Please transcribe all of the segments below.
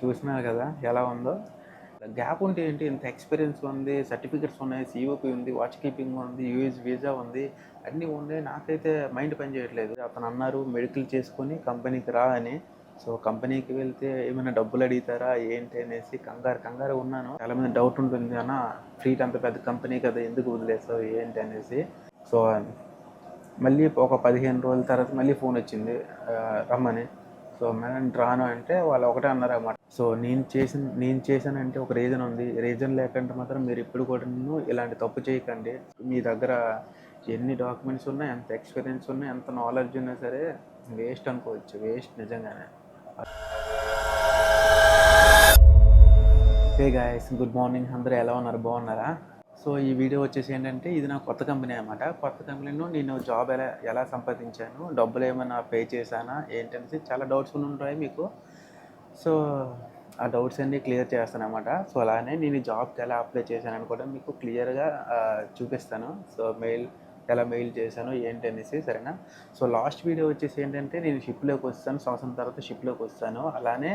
చూసినారు కదా ఎలా ఉందో. గ్యాప్ ఉంటే ఏంటి, ఇంత ఎక్స్పీరియన్స్ ఉంది, సర్టిఫికెట్స్ ఉన్నాయి, సిఓపి ఉంది, వాచ్ కీపింగ్ ఉంది, యూఎస్ వీసా ఉంది, అన్నీ ఉన్నాయి. నాకైతే మైండ్ పని చేయట్లేదు. అతను అన్నారు మెడికల్ చేసుకొని కంపెనీకి రా అని. సో కంపెనీకి వెళ్తే ఏమైనా డబ్బులు అడుగుతారా ఏంటి అనేసి కంగారు ఉన్నాను. చాలా మంది డౌట్ ఉంటుంది అన్న, ఫ్రీట్ అంత పెద్ద కంపెనీ కదా ఎందుకు వదిలేసావు ఏంటి అనేసి. సో మళ్ళీ ఒక 15 రోజుల తర్వాత మళ్ళీ ఫోన్ వచ్చింది రమ్మని. సో మేడం రాను అంటే వాళ్ళు ఒకటే అన్నారు అన్నమాట. సో నేను చేశానంటే ఒక రీజన్ ఉంది. రీజన్ లేకుంటే మాత్రం మీరు ఇప్పుడు కూడా ఇలాంటి తప్పు చేయకండి. మీ దగ్గర ఎన్ని డాక్యుమెంట్స్ ఉన్నా, ఎంత ఎక్స్పీరియన్స్ ఉన్నా, ఎంత నాలెడ్జ్ ఉన్నా సరే వేస్ట్ అనుకోవచ్చు. వేస్ట్ నిజంగానే. Hey guys, good morning. అందరూ ఎలా ఉన్నారు? బాగున్నారా? సో ఈ వీడియో వచ్చేసి ఏంటంటే, ఇది నా కొత్త కంపెనీ అనమాట. కొత్త కంపెనీలో నేను జాబ్ ఎలా సంపాదించాను, డబ్బులు ఏమైనా పే చేశానా ఏంటనేసి చాలా డౌట్స్ ఉంటాయి మీకు. సో ఆ డౌట్స్ అన్నీ క్లియర్ చేస్తాను అనమాట. సో అలానే నేను జాబ్కి ఎలా అప్లై చేశానని కూడా మీకు క్లియర్గా చూపిస్తాను. సో ఎలా మెయిల్ చేశాను ఏంటి అనేసి, సరేనా? సో లాస్ట్ వీడియో వచ్చేసి ఏంటంటే, నేను షిప్లోకి వస్తాను, సంవత్సరం తర్వాత షిప్లోకి వస్తాను. అలానే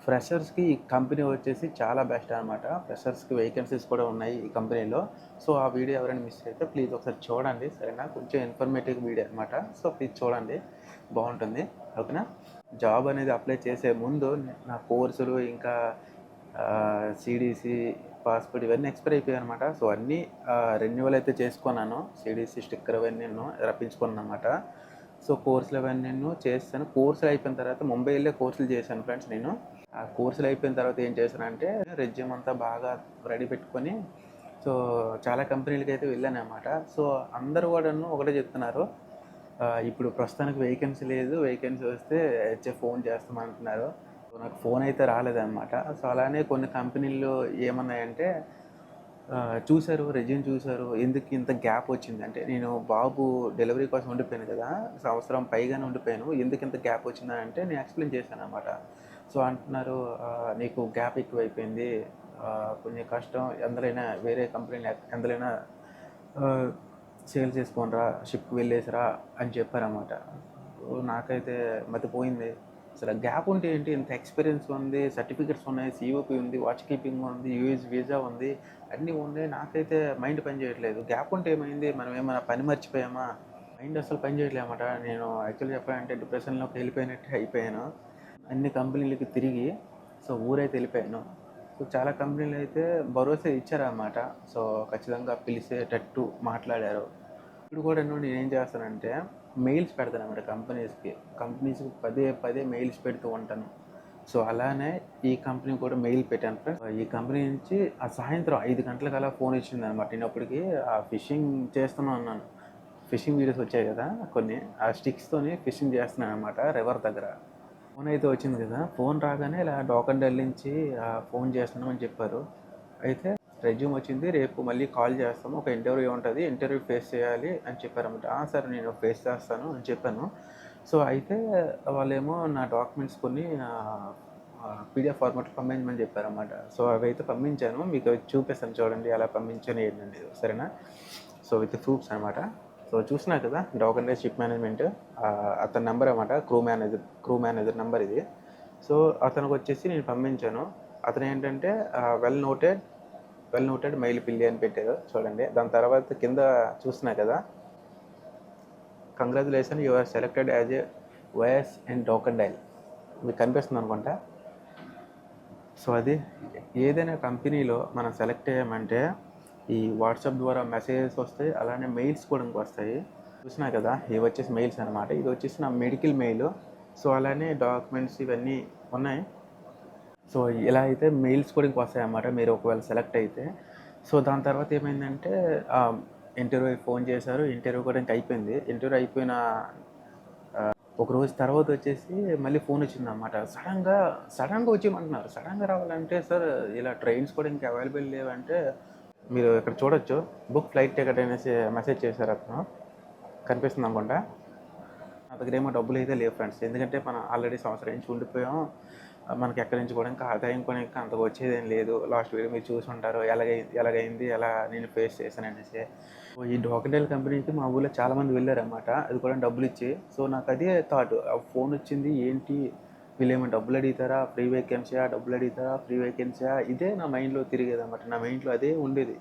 ఫ్రెషర్స్కి ఈ కంపెనీ వచ్చేసి చాలా బెస్ట్ అనమాట. ఫ్రెషర్స్కి వేకెన్సీస్ కూడా ఉన్నాయి ఈ కంపెనీలో. సో ఆ వీడియో ఎవరైనా మిస్ అయితే ప్లీజ్ ఒకసారి చూడండి, సరేనా? కొంచెం ఇన్ఫర్మేటివ్ వీడియో అనమాట. సో ప్లీజ్ చూడండి, బాగుంటుంది, ఓకేనా? జాబ్ అనేది అప్లై చేసే ముందు నా కోర్సులు ఇంకా సిడిసి పాస్పోర్ట్ ఇవన్నీ ఎక్స్పైర్ అయిపోయాయి అనమాట. సో అన్నీ రెన్యువల్ అయితే చేసుకున్నాను. సిడిసి స్టిక్కర్ అవన్నీ నేను రప్పించుకున్నాను అనమాట. సో కోర్సులు అవన్నీ నేను చేస్తాను. కోర్సులు అయిపోయిన తర్వాత ముంబై వెళ్ళే కోర్సులు చేశాను ఫ్రెండ్స్. నేను ఆ కోర్సులు అయిపోయిన తర్వాత ఏం చేశానంటే, రెజ్యూమ్ అంతా బాగా రెడీ పెట్టుకొని సో చాలా కంపెనీలకి అయితే వెళ్ళాను అనమాట. సో అందరూ కూడా ఒకటే చెప్తున్నారు, ఇప్పుడు ప్రస్తుతానికి వేకెన్సీ లేదు, వేకెన్సీ వస్తే ఫోన్ చేస్తామంటున్నారు. సో నాకు ఫోన్ అయితే రాలేదన్నమాట. సో అలానే కొన్ని కంపెనీలు ఏమన్నాయంటే, చూశారు, రెజ్యూమ్ చూశారు, ఎందుకు ఇంత గ్యాప్ వచ్చింది అంటే, నేను బాబు డెలివరీ కోసం ఉండిపోయాను కదా, సంవత్సరం పైగానే ఉండిపోయాను, ఎందుకు ఇంత గ్యాప్ వచ్చిందని అంటే నేను ఎక్స్ప్లెయిన్ చేశాను అనమాట. సో అంటున్నారు, నీకు గ్యాప్ ఎక్కువైపోయింది, కొంచెం కష్టం, ఎందులోనైనా వేరే కంపెనీలు ఎందులోనైనా సేల్ చేసుకోనరా, షిప్కి వెళ్ళేసిరా అని చెప్పారన్నమాట. నాకైతే మతిపోయింది. అసలు గ్యాప్ ఉంటే ఏంటి, ఇంత ఎక్స్పీరియన్స్ ఉంది, సర్టిఫికెట్స్ ఉన్నాయి, సిఓపి ఉంది, వాచ్ కీపింగ్ ఉంది, యూఎస్ వీసా ఉంది, అన్నీ ఉన్నాయి. నాకైతే మైండ్ పని చేయట్లేదు. గ్యాప్ ఉంటే ఏమైంది, మనం ఏమైనా పని మర్చిపోయామా? మైండ్ అసలు పని చేయట్లేదు అన్నమాట. నేను యాక్చువల్లీ చెప్పాలంటే డిప్రెషన్లోకి వెళ్ళిపోయినట్టే అయిపోయాను. అన్ని కంపెనీలకి తిరిగి సో ఊరైతే వెళ్ళిపోయాను. సో చాలా కంపెనీలు అయితే భరోసా ఇచ్చారన్నమాట. సో ఖచ్చితంగా పిలిచేటట్టు మాట్లాడారు. ఇప్పుడు కూడా నేనేం చేస్తానంటే, మెయిల్స్ పెడతాను అన్నమాట కంపెనీస్కి పదే మెయిల్స్ పెడుతూ ఉంటాను. సో అలానే ఈ కంపెనీ కూడా మెయిల్ పెట్టాను ఫ్రెండ్స్. ఈ కంపెనీ నుంచి ఆ సాయంత్రం 5 గంటలకల్లా ఫోన్ ఇచ్చింది అనమాట. నేను అప్పటికి ఆ ఫిషింగ్ చేస్తూనే ఉన్నాను. ఫిషింగ్ వీడియోస్ వచ్చాయి కదా కొన్ని, ఆ స్టిక్స్తోని ఫిషింగ్ చేస్తున్నాను అనమాట రివర్ దగ్గర. ఫోన్ అయితే వచ్చింది కదా, ఫోన్ రాగానే ఇలా డోకండల్ నుంచి ఫోన్ చేస్తున్నామని చెప్పారు. అయితే రెజ్యూమ్ వచ్చింది, రేపు మళ్ళీ కాల్ చేస్తాము, ఒక ఇంటర్వ్యూ ఉంటుంది, ఇంటర్వ్యూ ఫేస్ చేయాలి అని చెప్పారన్నమాట. సరే నేను ఫేస్ చేస్తాను అని చెప్పాను. సో అయితే వాళ్ళేమో నా డాక్యుమెంట్స్ కొన్ని పీడిఎఫ్ ఫార్మాట్లో పంపించమని చెప్పారన్నమాట. సో అవి అయితే పంపించాను, మీకు చూపిస్తాను చూడండి ఎలా పంపించాను ఏంటండి, సరేనా? సో విత్ ప్రూఫ్స్ అనమాట. సో చూసినా కదా, డాకండే షిప్ మేనేజ్మెంట్, అతని నెంబర్ అనమాట, క్రూ మేనేజర్ నెంబర్ ఇది. సో అతనికి వచ్చేసి నేను పంపించాను. అతను ఏంటంటే వెల్ నోటెడ్ మెయిల్ పిల్లి అని పెట్టారు చూడండి. దాని తర్వాత కింద చూసినా కదా, congratulation, you are selected as a voice and డోకండైల్. మీకు కనిపిస్తుంది అనుకుంటా. సో అది ఏదైనా కంపెనీలో మనం సెలెక్ట్ అయ్యామంటే ఈ వాట్సాప్ ద్వారా మెసేజెస్ వస్తాయి, అలానే మెయిల్స్ కూడా వస్తాయి. చూసినా కదా, ఇవి వచ్చేసి మెయిల్స్ అనమాట. ఇది వచ్చేసి నా మెడికల్ మెయిల్. సో అలానే డాక్యుమెంట్స్ ఇవన్నీ ఉన్నాయి. సో ఇలా అయితే మెయిల్స్ కూడా వస్తాయి అన్నమాట మీరు ఒకవేళ సెలెక్ట్ అయితే. సో దాని తర్వాత ఏమైందంటే, ఇంటర్వ్యూ ఫోన్ చేశారు, ఇంటర్వ్యూ కూడా ఇంకా అయిపోయింది. ఇంటర్వ్యూ అయిపోయిన ఒక రోజు తర్వాత వచ్చేసి మళ్ళీ ఫోన్ వచ్చిందన్నమాట. సడన్గా వచ్చేయమంటున్నారు. సడన్గా రావాలంటే, సార్ ఇలా ట్రైన్స్ కూడా ఇంకా అవైలబుల్ లేవంటే, మీరు ఇక్కడ చూడొచ్చు, బుక్ ఫ్లైట్ టికెట్ అనేసి మెసేజ్ చేశారు అతను. కనిపిస్తుంది అనుకుంటా. నా దగ్గర ఏమో డబ్బులు అయితే లేవు ఫ్రెండ్స్, ఎందుకంటే మనం ఆల్రెడీ సంవత్సరం నుంచి ఉండిపోయాం. మనకి ఎక్కడి నుంచి కూడా ఇంకా ఆదాయం కూడా ఇంకా అంతగా వచ్చేదేం లేదు. లాస్ట్ వీడియో మీరు చూసి ఉంటారు, ఎలాగైంది ఎలా నేను ఫేస్ చేశాను అనేసి. ఈ డోకండైల్ కంపెనీకి మా ఊళ్ళో చాలామంది వెళ్ళారన్నమాట, అది కూడా డబ్బులు ఇచ్చి. సో నాకు అదే థాట్, ఫోన్ వచ్చింది ఏంటి, వీళ్ళేమో డబ్బులు అడుగుతారా, ఫ్రీ వేకెన్సీయా, డబ్బులు అడుగుతారా, ఫ్రీ వేకెన్సీయా, ఇదే నా మైండ్లో తిరిగేదన్నమాట. నా మైండ్లో అదే ఉండేది.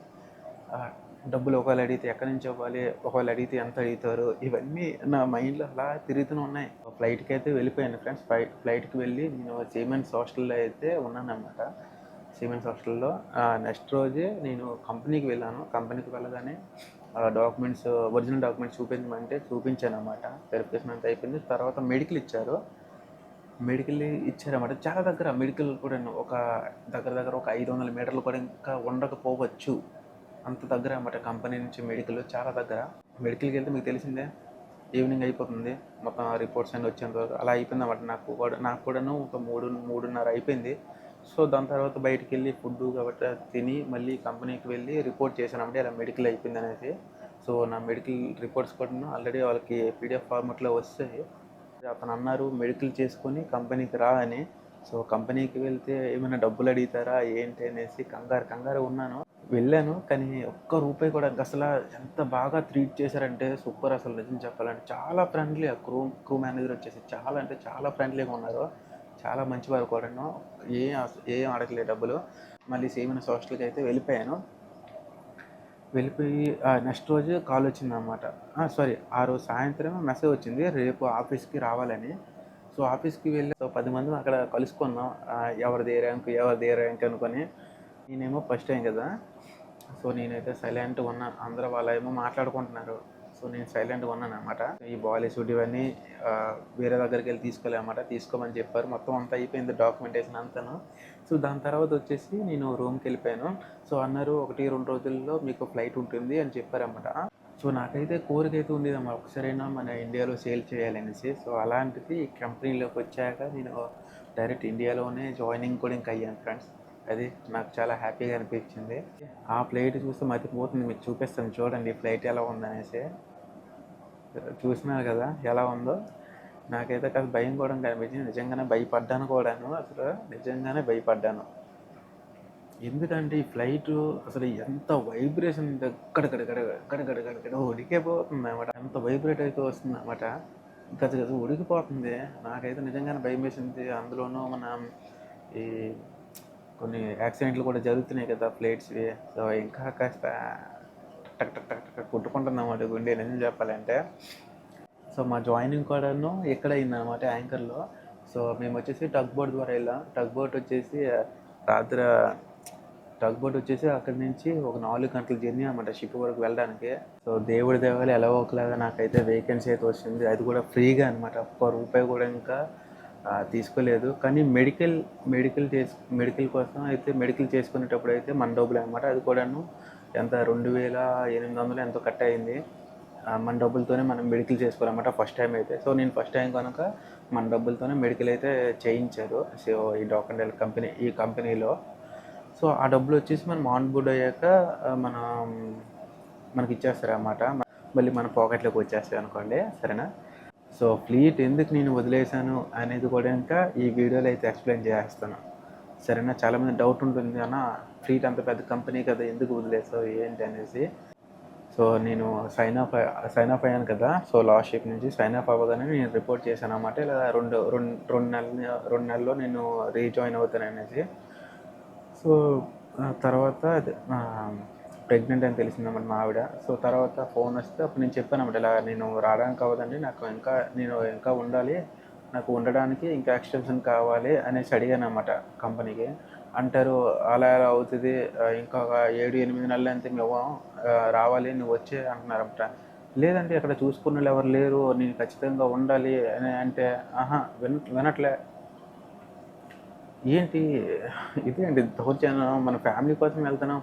డబ్బులు ఒకవేళ అడిగితే ఎక్కడి నుంచి ఇవ్వాలి, ఒకవేళ అడిగితే ఎంత అడుగుతారు, ఇవన్నీ నా మైండ్లో అలా తిరుగుతూనే ఉన్నాయి. ఫ్లైట్కి అయితే వెళ్ళిపోయాను ఫ్రెండ్స్. ఫ్లైట్కి వెళ్ళి నేను సిమెన్స్ హాస్టల్లో అయితే ఉన్నానన్నమాట. సిమెన్స్ హాస్టల్లో నెక్స్ట్ రోజే నేను కంపెనీకి వెళ్ళాను. కంపెనీకి వెళ్ళగానే డాక్యుమెంట్స్, ఒరిజినల్ డాక్యుమెంట్స్ చూపించమంటే చూపించాను అన్నమాట. వెరిఫికేషన్ అంతా అయిపోయింది. తర్వాత మెడికల్ ఇచ్చారు. మెడికల్ ఇచ్చారన్నమాట. చాలా దగ్గర మెడికల్ కూడా ఒక దగ్గర ఒక 500 మీటర్లు కూడా ఇంకా ఉండకపోవచ్చు. అంత దగ్గర అన్నమాట కంపెనీ నుంచి మెడికల్, చాలా దగ్గర. మెడికల్కి వెళ్తే మీకు తెలిసిందే, ఈవినింగ్ అయిపోతుంది మొత్తం రిపోర్ట్స్ అన్నీ వచ్చేంత వరకు. అలా అయిపోయింది అన్నమాట. నాకు కూడాను ఒక 3:30 అయిపోయింది. సో దాని తర్వాత బయటికి వెళ్ళి ఫుడ్ కాబట్టి తిని మళ్ళీ కంపెనీకి వెళ్ళి రిపోర్ట్ చేశానంటే ఇలా మెడికల్ అయిపోయింది అనేసి. సో నా మెడికల్ రిపోర్ట్స్ కూడా ఆల్రెడీ వాళ్ళకి పీడిఎఫ్ ఫార్మెట్లో వస్తాయి. అతను అన్నారు మెడికల్ చేసుకొని కంపెనీకి రా అని. సో కంపెనీకి వెళ్తే ఏమైనా డబ్బులు అడుగుతారా ఏంటి అనేసి కంగారు ఉన్నాను. వెళ్ళాను, కానీ ఒక్క రూపాయి కూడా అసలు ఎంత బాగా ట్రీట్ చేశారంటే సూపర్. అసలు నిజం చెప్పాలంటే చాలా ఫ్రెండ్లీ. ఆ క్రూ మేనేజర్ వచ్చేసి చాలా అంటే చాలా ఫ్రెండ్లీగా ఉన్నారు. చాలా మంచివారు కూడాను. ఏం అడగలేదు డబ్బులు. మళ్ళీ సేవింగ్స్ హాస్టల్కి అయితే వెళ్ళిపోయాను. వెళ్ళిపోయి నెక్స్ట్ రోజు కాల్ వచ్చిందన్నమాట. ఆ రోజు సాయంత్రం మెసేజ్ వచ్చింది రేపు ఆఫీస్కి రావాలని. సో ఆఫీస్కి వెళ్ళి 10 మంది అక్కడ కలుసుకున్నాం. ఎవరిది ఏ ర్యాంక్ అనుకొని. నేనేమో ఫస్ట్ టైం కదా, సో నేనైతే సైలెంట్గా ఉన్నాను. అందరూ వాళ్ళేమో మాట్లాడుకుంటున్నారు. సో నేను సైలెంట్గా ఉన్నాను అనమాట. ఈ బాలీవుడ్ ఇవన్నీ వేరే దగ్గరికి వెళ్ళి తీసుకోలేమన్నమాట. తీసుకోమని చెప్పారు. మొత్తం అంతా అయిపోయింది డాక్యుమెంటేషన్ అంతాను. సో దాని తర్వాత వచ్చేసి నేను రూమ్కి వెళ్ళిపోయాను. సో అన్నారు 1-2 రోజుల్లో మీకు ఫ్లైట్ ఉంటుంది అని చెప్పారన్నమాట. సో నాకైతే కోరిక అయితే ఉండేదమ్మా, ఒకసారైనా మన ఇండియాలో సేల్ చేయాలనేసి. సో అలాంటిది కంపెనీలోకి వచ్చాక నేను డైరెక్ట్ ఇండియాలోనే జాయినింగ్ కూడా ఇంకా అయ్యాను ఫ్రెండ్స్. అది నాకు చాలా హ్యాపీగా అనిపించింది. ఆ ఫ్లైట్ చూస్తే మతిపోతుంది. మీకు చూపిస్తాను చూడండి ఫ్లైట్ ఎలా ఉందనేసి. చూసినారు కదా ఎలా ఉందో. నాకైతే కాస్త భయం కూడా కనిపించింది. నిజంగానే భయపడ్డాను కూడాను. అసలు నిజంగానే భయపడ్డాను. ఎందుకంటే ఈ ఫ్లైట్ అసలు ఎంత వైబ్రేషన్, గడగడ ఉడికిపోతుంది అన్నమాట. ఎంత వైబ్రేట్ అయితే వస్తుంది అన్నమాట. గజ ఉడికిపోతుంది. నాకైతే నిజంగానే భయం వేసింది. అందులోనూ మన ఈ కొన్ని యాక్సిడెంట్లు కూడా జరుగుతున్నాయి కదా ఫ్లైట్స్వి. సో ఇంకా కాస్త టక్ టక్ టక్ టక్ కొట్టుకుంటుంది అన్నమాట గుండె, నిజం చెప్పాలంటే. సో మా జాయినింగ్ కూడాను ఎక్కడ అయిందన్నమాట, యాంకర్లో. సో మేము వచ్చేసి టగ్ బోట్ ద్వారా వెళ్ళాం. టగ్ బోట్ వచ్చేసి అక్కడి నుంచి ఒక 4 గంటల జర్నీ అన్నమాట షిప్ వరకు వెళ్ళడానికి. సో దేవుడి దేవాలి ఎలా ఒకలాగా నాకైతే వేకెన్సీ అయితే వచ్చింది. అది కూడా ఫ్రీగా అనమాట. ఒక్క రూపాయి కూడా ఇంకా తీసుకోలేదు. కానీ మెడికల్ కోసం అయితే మెడికల్ చేసుకునేటప్పుడు అయితే మన డబ్బులు అనమాట. అది కూడాను ఎంత 2800 ఎంతో కట్ అయింది. మన డబ్బులతోనే మనం మెడికల్ చేసుకోవాలన్నమాట ఫస్ట్ టైం అయితే. సో నేను ఫస్ట్ టైం కనుక మన డబ్బులతోనే మెడికల్ అయితే చేయించారు. సో ఈ కంపెనీలో. సో ఆ డబ్బులు వచ్చేసి మనం ఆన్ బోర్డ్ అయ్యాక మనకి ఇచ్చేస్తారన్నమాట. మళ్ళీ మన పాకెట్లోకి వచ్చేస్తాయి అనుకోండి, సరేనా. సో ఫ్లీట్ ఎందుకు నేను వదిలేశాను అనేది కూడా ఇంకా ఈ వీడియోలో అయితే ఎక్స్ప్లెయిన్ చేస్తాను, సరేనా. చాలామంది డౌట్ ఉంటుంది అన్న, ఫ్లీట్ అంత పెద్ద కంపెనీ కదా ఎందుకు వదిలేసావు ఏంటి అనేసి. సో నేను సైన్ ఆఫ్ అయ్యాను కదా. సో లాస్ట్ షిప్ నుంచి సైన్ ఆఫ్ అవ్వగానే నేను రిపోర్ట్ చేశాను అన్నమాట. ఇలా రెండు నెలల్లో నేను రీజాయిన్ అవుతాను అనేసి. సో తర్వాత ప్రెగ్నెంట్ అని తెలిసిందన్నమాట మా ఆవిడ. సో తర్వాత ఫోన్ వస్తే అప్పుడు నేను చెప్పాను అన్నమాట, ఇలా నేను రావడానికి అవ్వదండి, నేను ఇంకా ఉండాలి, నాకు ఉండడానికి ఇంకా ఎక్స్టెన్షన్ కావాలి అనేసి అడిగాను అన్నమాట కంపెనీకి. అంటారు అలా ఎలా అవుతుంది, ఇంకొక 7-8 నెలలు అంతే మేము రావాలి, నువ్వు వచ్చే అంటున్నారన్నమాట. లేదంటే అక్కడ చూసుకున్న వాళ్ళు ఎవరు లేరు, నేను ఖచ్చితంగా ఉండాలి అని అంటే వినట్లే. ఏంటి ఇదే అండి దౌర్జన్యం. మన ఫ్యామిలీ కోసం వెళ్తున్నాం,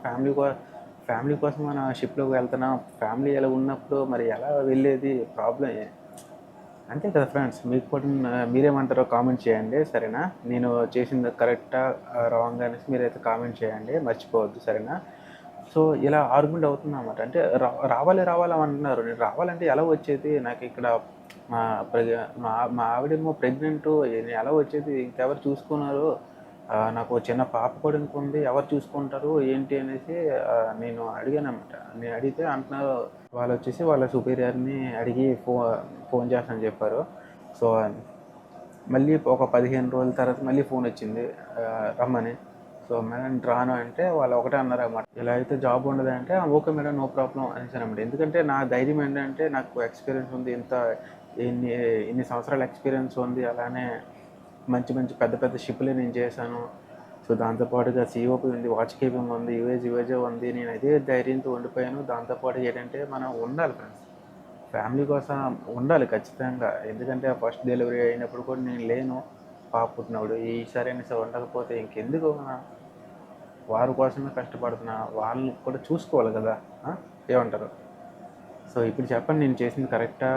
ఫ్యామిలీ కోసం మన షిప్లోకి వెళ్తున్నాం. ఫ్యామిలీ ఎలా ఉన్నప్పుడు మరి ఎలా వెళ్ళేది, ప్రాబ్లం అంతే కదా ఫ్రెండ్స్. మీకు కూడా మీరేమంటారో కామెంట్ చేయండి, సరేనా. నేను చేసింది కరెక్టా రాంగ్ అనేసి మీరైతే కామెంట్ చేయండి, మర్చిపోవద్దు, సరేనా. సో ఇలా ఆర్గ్యుమెంట్ అవుతుంది అన్నమాట. అంటే రావాలి అంటున్నారు. నేను రావాలంటే ఎలా వచ్చేది, నాకు ఇక్కడ మా ఆవిడేమో ప్రెగ్నెంట్, నేను ఎలా వచ్చేది, ఇంకెవరు చూసుకున్నారు, నాకు చిన్న పాప కూడా ఇంకొంది, ఎవరు చూసుకుంటారు ఏంటి అనేసి నేను అడిగాను అన్నమాట. నేను అడిగితే అంటున్నారు వాళ్ళు వచ్చేసి వాళ్ళ సుపీరియర్ని అడిగి ఫోన్ చేస్తానని చెప్పారు. సో మళ్ళీ ఒక 15 రోజుల తర్వాత మళ్ళీ ఫోన్ వచ్చింది రమ్మని. సో మేడం రాను అంటే వాళ్ళు ఒకటే అన్నారు అన్నమాట, ఇలా అయితే జాబ్ ఉండదంటే ఓకే మేడం నో ప్రాబ్లం అనేసానమాట. ఎందుకంటే నా ధైర్యం ఏంటంటే నాకు ఎక్స్పీరియన్స్ ఉంది, ఇన్ని ఇన్ని సంవత్సరాల ఎక్స్పీరియన్స్ ఉంది, అలానే మంచి మంచి పెద్ద పెద్ద షిప్లు నేను చేశాను. సో దాంతోపాటుగా సిఓపి ఉంది, వాచ్ కీపింగ్ ఉంది, యువేజే ఉంది. నేను అదే ధైర్యంతో ఉండిపోయాను. దాంతోపాటు ఏంటంటే మనం ఉండాలి ఫ్రెండ్స్, ఫ్యామిలీ కోసం ఉండాలి ఖచ్చితంగా. ఎందుకంటే ఫస్ట్ డెలివరీ అయినప్పుడు కూడా నేను లేను, పాప పుట్టినప్పుడు. ఈసారి అయినా సరే ఉండకపోతే ఇంకెందుకు వారి కోసమే కష్టపడుతున్నా, వాళ్ళని కూడా చూసుకోవాలి కదా. ఏమంటారు? సో ఇప్పుడు చెప్పండి, నేను చేసింది కరెక్టా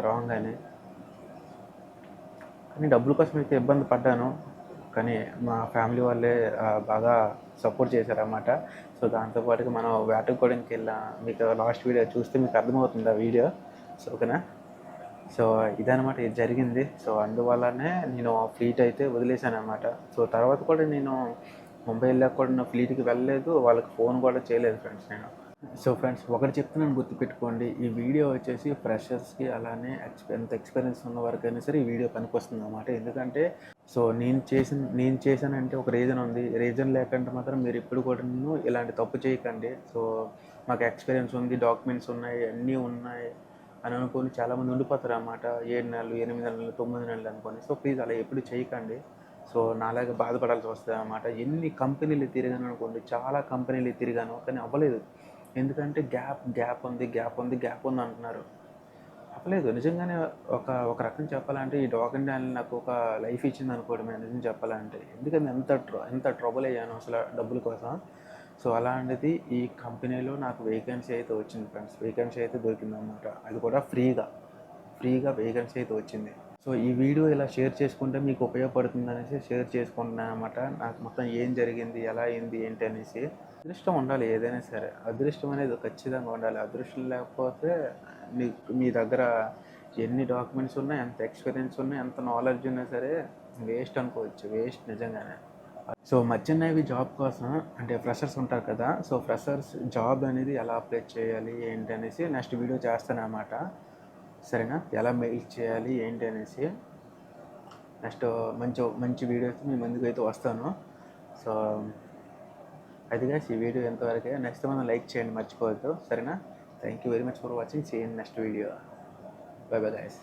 రాంగ్ అని. కానీ డబ్బుల కోసం అయితే ఇబ్బంది పడ్డాను, కానీ మా ఫ్యామిలీ వాళ్ళే బాగా సపోర్ట్ చేశారన్నమాట. సో దాంతోపాటుగా మనం వేటకు కూడా ఇంకెళ్ళాం. మీకు లాస్ట్ వీడియో చూస్తే మీకు అర్థమవుతుంది ఆ వీడియో. సో ఓకేనా? సో ఇదనమాట, ఇది జరిగింది. సో అందువల్లనే నేను ఆ ఫ్లీట్ అయితే వదిలేశాను అనమాట. సో తర్వాత కూడా నేను ముంబై వెళ్ళాక కూడా నా ఫ్లీట్కి వెళ్ళలేదు, వాళ్ళకి ఫోన్ కూడా చేయలేదు ఫ్రెండ్స్ నేను. సో ఫ్రెండ్స్, ఒకటి చెప్తున్నాను గుర్తుపెట్టుకోండి, ఈ వీడియో వచ్చేసి ఫ్రెషర్స్కి అలానే ఎంత ఎక్స్పీరియన్స్ ఉన్న వరకైనా సరే ఈ వీడియో పనికొస్తుంది అన్నమాట. ఎందుకంటే సో నేను చేశానంటే ఒక రీజన్ ఉంది. రీజన్ లేకుంటే మాత్రం మీరు ఇప్పుడు కూడా ఇలాంటి తప్పు చేయకండి. సో మాకు ఎక్స్పీరియన్స్ ఉంది, డాక్యుమెంట్స్ ఉన్నాయి, అన్నీ ఉన్నాయి అని అనుకొని చాలామంది ఉండిపోతారు అన్నమాట. 7 నెలలు, 8 నెలలు, 9 నెలలు అనుకోని. సో ప్లీజ్ అలా ఎప్పుడు చేయకండి. సో నాలాగా బాధపడాల్సి వస్తుంది అన్నమాట. ఎన్ని కంపెనీలు తిరిగాను అనుకోండి, చాలా కంపెనీలు తిరిగాను, కానీ అవ్వలేదు. ఎందుకంటే గ్యాప్ ఉంది అంటున్నారు. అవ్వలేదు. నిజంగానే ఒక రకం చెప్పాలంటే ఈ డాగ్ అండ్ డాన్ నాకు ఒక లైఫ్ ఇచ్చింది అనుకోవడమే నిజం చెప్పాలంటే. ఎందుకంటే ఎంత ట్రబుల్ అయ్యాను అసలు డబ్బుల కోసం. సో అలాంటిది ఈ కంపెనీలో నాకు వేకెన్సీ అయితే వచ్చింది ఫ్రెండ్స్. వేకెన్సీ అయితే దొరికిందన్నమాట. అది కూడా ఫ్రీగా వేకెన్సీ అయితే వచ్చింది. సో ఈ వీడియో ఇలా షేర్ చేసుకుంటే మీకు ఉపయోగపడుతుంది అనేసి షేర్ చేసుకుంటున్నాను అనమాట. నాకు మొత్తం ఏం జరిగింది, ఎలా అయింది, ఏంటి అనేసి. అదృష్టం ఉండాలి ఏదైనా సరే. అదృష్టం అనేది ఖచ్చితంగా ఉండాలి. అదృష్టం లేకపోతే మీ దగ్గర ఎన్ని డాక్యుమెంట్స్ ఉన్నా, ఎంత ఎక్స్పీరియన్స్ ఉన్నా, ఎంత నాలెడ్జ్ ఉన్నా సరే వేస్ట్ అనుకోవచ్చు. వేస్ట్ నిజంగానే. సో మర్చెంట్ జాబ్ కోసం అంటే ఫ్రెషర్స్ ఉంటారు కదా. సో ఫ్రెషర్స్ జాబ్ అనేది ఎలా అప్లై చేయాలి ఏంటి అనేసి నెక్స్ట్ వీడియో చేస్తాను అన్నమాట. సరేనా? ఎలా మెయిల్ చేయాలి ఏంటి అనేసి నెక్స్ట్ మంచి వీడియోస్ మీ ముందుకు అయితే వస్తాను. సో అది guys, ఈ వీడియో ఎంతవరకే. నెక్స్ట్ మనం లైక్ చేయండి మర్చిపోవద్దు. సరేనా? Thank you very much for watching. See in next video. Bye bye guys.